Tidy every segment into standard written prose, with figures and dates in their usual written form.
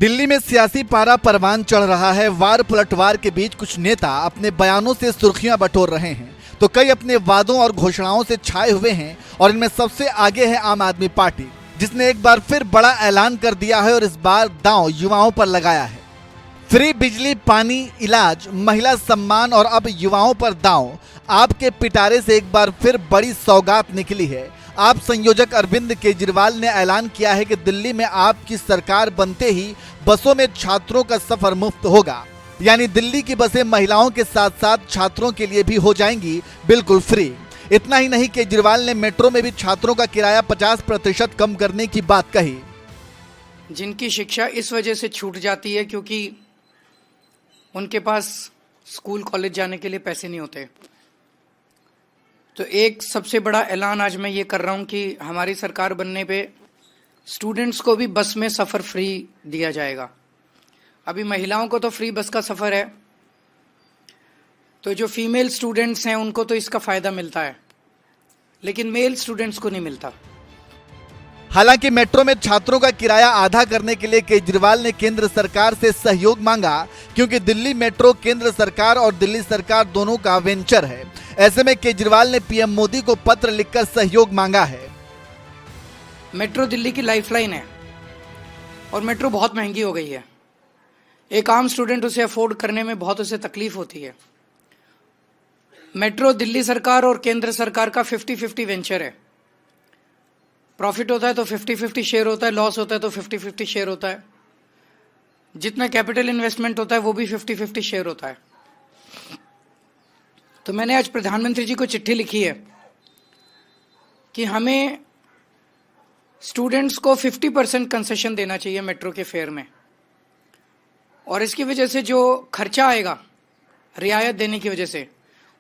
दिल्ली में सियासी पारा परवान चढ़ रहा है। वार पलटवार के बीच कुछ नेता अपने बयानों से सुर्खियां बटोर रहे हैं तो कई अपने वादों और घोषणाओं से छाए हुए हैं। और इनमें सबसे आगे है आम आदमी पार्टी, जिसने एक बार फिर बड़ा ऐलान कर दिया है और इस बार दांव युवाओं पर लगाया है। फ्री बिजली, पानी, इलाज, महिला सम्मान और अब युवाओं पर दांव। आपके पिटारे से एक बार फिर बड़ी सौगात निकली है। आप संयोजक अरविंद केजरीवाल ने ऐलान किया है कि दिल्ली में आपकी सरकार बनते ही बसों में छात्रों का सफर मुफ्त होगा। यानी दिल्ली की बसें महिलाओं के साथ साथ छात्रों के लिए भी हो जाएंगी बिल्कुल फ्री। इतना ही नहीं, केजरीवाल ने मेट्रो में भी छात्रों का किराया 50% कम करने की बात कही। जिनकी शिक्षा इस वजह से छूट जाती है क्योंकि उनके पास स्कूल कॉलेज जाने के लिए पैसे नहीं होते। तो एक सबसे बड़ा ऐलान आज मैं ये कर रहा हूँ कि हमारी सरकार बनने पे स्टूडेंट्स को भी बस में सफ़र फ्री दिया जाएगा। अभी महिलाओं को तो फ्री बस का सफ़र है, तो जो फीमेल स्टूडेंट्स हैं उनको तो इसका फ़ायदा मिलता है, लेकिन मेल स्टूडेंट्स को नहीं मिलता। हालांकि मेट्रो में छात्रों का किराया आधा करने के लिए केजरीवाल ने केंद्र सरकार से सहयोग मांगा, क्योंकि दिल्ली मेट्रो केंद्र सरकार और दिल्ली सरकार दोनों का वेंचर है। ऐसे में केजरीवाल ने पीएम मोदी को पत्र लिखकर सहयोग मांगा है। मेट्रो दिल्ली की लाइफलाइन है और मेट्रो बहुत महंगी हो गई है। एक आम स्टूडेंट उसे अफोर्ड करने में बहुत उसे तकलीफ होती है। मेट्रो दिल्ली सरकार और केंद्र सरकार का 50-50 वेंचर है। प्रॉफिट होता है तो 50-50 शेयर होता है, लॉस होता है तो 50-50 शेयर होता है। जितना कैपिटल इन्वेस्टमेंट होता है वो भी 50-50 शेयर होता है। तो मैंने आज प्रधानमंत्री जी को चिट्ठी लिखी है कि हमें स्टूडेंट्स को 50% कंसेशन देना चाहिए मेट्रो के फेयर में, और इसकी वजह से जो खर्चा आएगा रियायत देने की वजह से,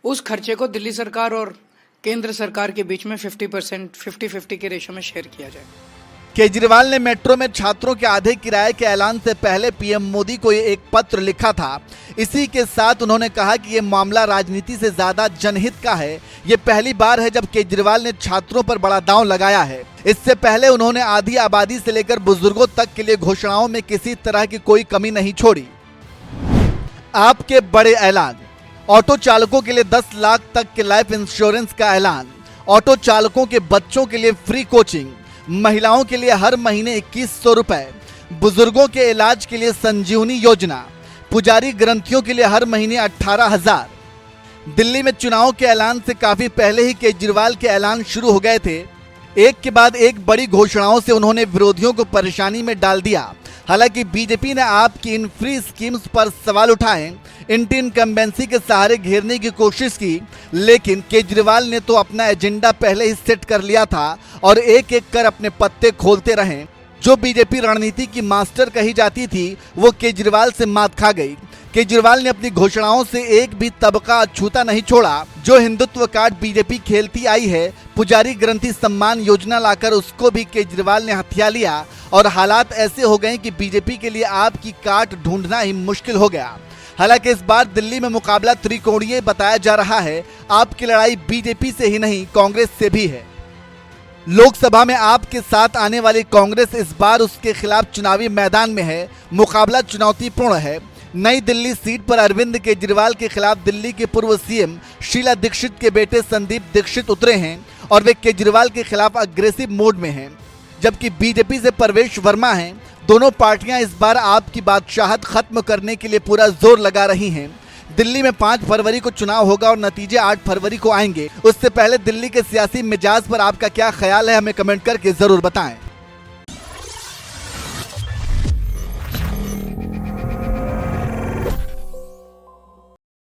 उस खर्चे को दिल्ली सरकार और केंद्र सरकार के बीच में 50% के रेशो में शेयर किया जाए। केजरीवाल ने मेट्रो में छात्रों के आधे किराए के ऐलान से पहले पीएम मोदी को एक पत्र लिखा था। इसी के साथ उन्होंने कहा कि ये मामला राजनीति से ज्यादा जनहित का है। ये पहली बार है जब केजरीवाल ने छात्रों पर बड़ा दांव लगाया है। इससे पहले उन्होंने आधी आबादी से लेकर बुजुर्गों तक के लिए घोषणाओं में किसी तरह की कोई कमी नहीं छोड़ी। आपके बड़े ऐलान। ऑटो चालकों के लिए 10 लाख तक के लाइफ इंश्योरेंस का ऐलान। ऑटो चालकों के बच्चों के लिए फ्री कोचिंग। महिलाओं के लिए हर महीने 2100 रुपए। बुजुर्गों के इलाज के लिए संजीवनी योजना। पुजारी ग्रंथियों के लिए हर महीने 18,000। दिल्ली में चुनाव के ऐलान से काफी पहले ही केजरीवाल के ऐलान शुरू हो गए थे। एक के बाद एक बड़ी घोषणाओं से उन्होंने विरोधियों को परेशानी में डाल दिया। हालांकि बीजेपी ने आपकी इन फ्री स्कीम्स पर सवाल उठाए, एंटी इनकम्बेंसी के सहारे घेरने की कोशिश की, लेकिन केजरीवाल ने तो अपना एजेंडा पहले ही सेट कर लिया था और एक एक कर अपने पत्ते खोलते रहे। जो बीजेपी रणनीति की मास्टर कही जाती थी वो केजरीवाल से मात खा गई। केजरीवाल ने अपनी घोषणाओं से एक भी तबका अछूता नहीं छोड़ा। जो हिंदुत्व कार्ड बीजेपी खेलती आई है, पुजारी ग्रंथि सम्मान योजना लाकर उसको भी केजरीवाल ने हथिया लिया और हालात ऐसे हो गए कि बीजेपी के लिए आपकी काट ढूंढना ही मुश्किल हो गया। हालांकि इस बार दिल्ली में मुकाबला त्रिकोणीय बताया जा रहा है। आपकी लड़ाई बीजेपी से ही नहीं, कांग्रेस से भी है। लोकसभा में आपके साथ आने वाली कांग्रेस इस बार उसके खिलाफ चुनावी मैदान में है। मुकाबला चुनौतीपूर्ण है। नई दिल्ली सीट पर अरविंद केजरीवाल के खिलाफ दिल्ली के पूर्व सीएम शीला दीक्षित के बेटे संदीप दीक्षित उतरे हैं और वे केजरीवाल के खिलाफ अग्रेसिव मोड में हैं, जबकि बीजेपी से प्रवेश वर्मा हैं। दोनों पार्टियां इस बार आपकी बादशाहत खत्म करने के लिए पूरा जोर लगा रही हैं। दिल्ली में 5 फरवरी को चुनाव होगा और नतीजे 8 फरवरी को आएंगे। उससे पहले दिल्ली के सियासी मिजाज पर आपका क्या ख्याल है, हमें कमेंट करके जरूर बताएं।